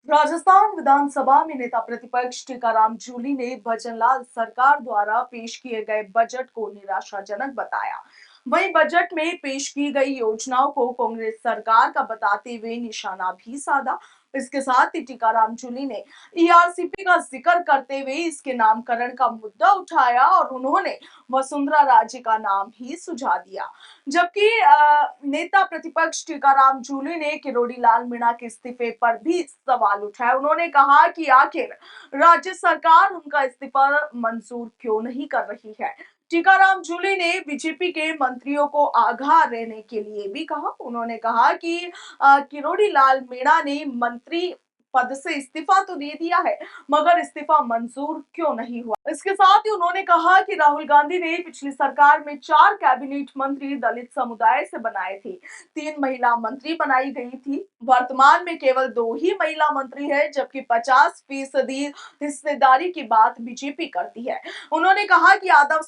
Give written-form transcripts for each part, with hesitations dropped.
राजस्थान विधानसभा में नेता प्रतिपक्ष टीकाराम जूली ने भजनलाल सरकार द्वारा पेश किए गए बजट को निराशाजनक बताया। वहीं बजट में पेश की गई योजनाओं को कांग्रेस सरकार का बताते हुए निशाना भी साधा। इसके साथ ही टीकाराम जूली ने ईआरसीपी का जिक्र करते हुए इसके नामकरण का मुद्दा उठाया और उन्होंने वसुंधरा राजे का नाम ही सुझा दिया। जबकि नेता प्रतिपक्ष टीकाराम जूली ने किरोड़ी लाल मीणा के इस्तीफे पर भी सवाल उठाया। उन्होंने कहा कि आखिर राज्य सरकार उनका इस्तीफा मंजूर क्यों नहीं कर रही है। टीकाराम जूली ने बीजेपी के मंत्रियों को आगाह रहने के लिए भी कहा। उन्होंने कहा कि किरोड़ी लाल मीणा ने मंत्री पद से इस्तीफा तो दे दिया है, मगर इस्तीफा मंजूर क्यों नहीं हुआ। इसके साथ ही उन्होंने कहा कि राहुल गांधी ने पिछली सरकार में 4 कैबिनेट मंत्री दलित समुदाय से बनाए थे, 3 महिला मंत्री बनाई गई थी। वर्तमान में केवल 2 ही महिला मंत्री है, जबकि 50% हिस्सेदारी की बात बीजेपी करती है। उन्होंने कहा कि यादव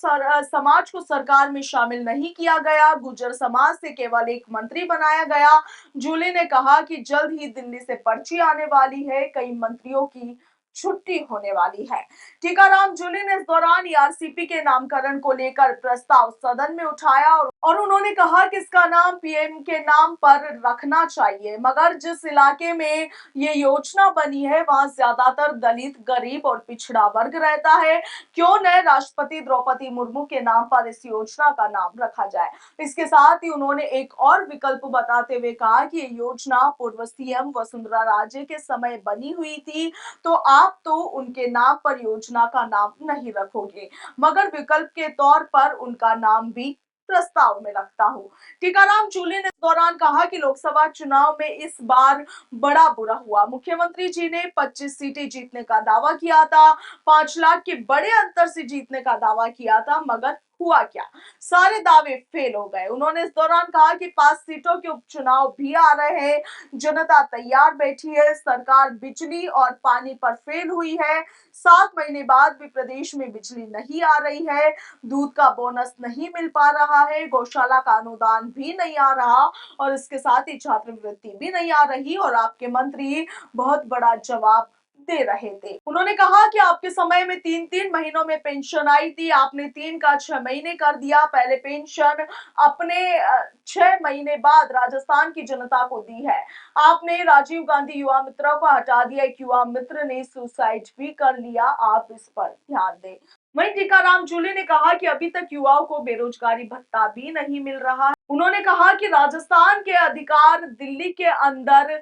समाज को सरकार में शामिल नहीं किया गया, गुर्जर समाज से केवल 1 मंत्री बनाया गया। जूली ने कहा कि जल्द ही दिल्ली से पर्ची आने वाली है, कई मंत्रियों की छुट्टी होने वाली है। टीकाराम जूली ने इस दौरान ईआरसीपी के नामकरण को लेकर प्रस्ताव सदन में उठाया और उन्होंने कहा कि इसका नाम पीएम के नाम पर रखना चाहिए, मगर जिस इलाके में ये योजना बनी है वहां ज्यादातर दलित, गरीब और पिछड़ा वर्ग रहता है। क्यों न राष्ट्रपति द्रौपदी मुर्मू के नाम पर इस योजना का नाम रखा जाए। इसके साथ ही उन्होंने एक और विकल्प बताते हुए कहा कि ये योजना पूर्व सीएम वसुंधरा राजे के समय बनी हुई थी, तो आप तो उनके नाम पर योजना का नाम नहीं रखोगे, मगर विकल्प के तौर पर उनका नाम भी प्रस्ताव में रखता हूं। टीकाराम जूली ने इस दौरान कहा कि लोकसभा चुनाव में इस बार बड़ा बुरा हुआ। मुख्यमंत्री जी ने 25 सीटें जीतने का दावा किया था, 5 लाख के बड़े अंतर से जीतने का दावा किया था, मगर हुआ क्या? सारे दावे फेल हो गए। उन्होंने इस दौरान कहा कि 5 सीटों के उपचुनाव भी आ रहे हैं, जनता तैयार बैठी है, सरकार बिजली और पानी पर फेल हुई है, 7 महीने बाद भी प्रदेश में बिजली नहीं आ रही है, दूध का बोनस नहीं मिल पा रहा है, गौशाला का अनुदान भी नहीं आ रहा और इसके साथ ही छात्रवृत्ति भी नहीं आ रही और आपके मंत्री बहुत बड़ा जवाब दे रहे थे। उन्होंने कहा कि आपके समय में 3-3 महीनों में पेंशन आई थी, आपने 3 का 6 महीने कर दिया। पहले पेंशन अपने 6 महीने बाद राजस्थान की जनता को दी है। आपने राजीव गांधी युवा मित्र को हटा दिया, एक युवा मित्र ने सुसाइड भी कर लिया, आप इस पर ध्यान दें। वहीं टीकाराम जूली ने कहा कि अभी तक युवाओं को बेरोजगारी भत्ता भी नहीं मिल रहा है। उन्होंने कहा कि राजस्थान के अधिकार दिल्ली के अंदर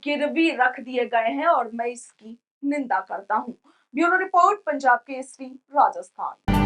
गिरवी रख दिए गए हैं और मैं इसकी निंदा करता हूं। Bureau report, Punjab Kesari, Rajasthan.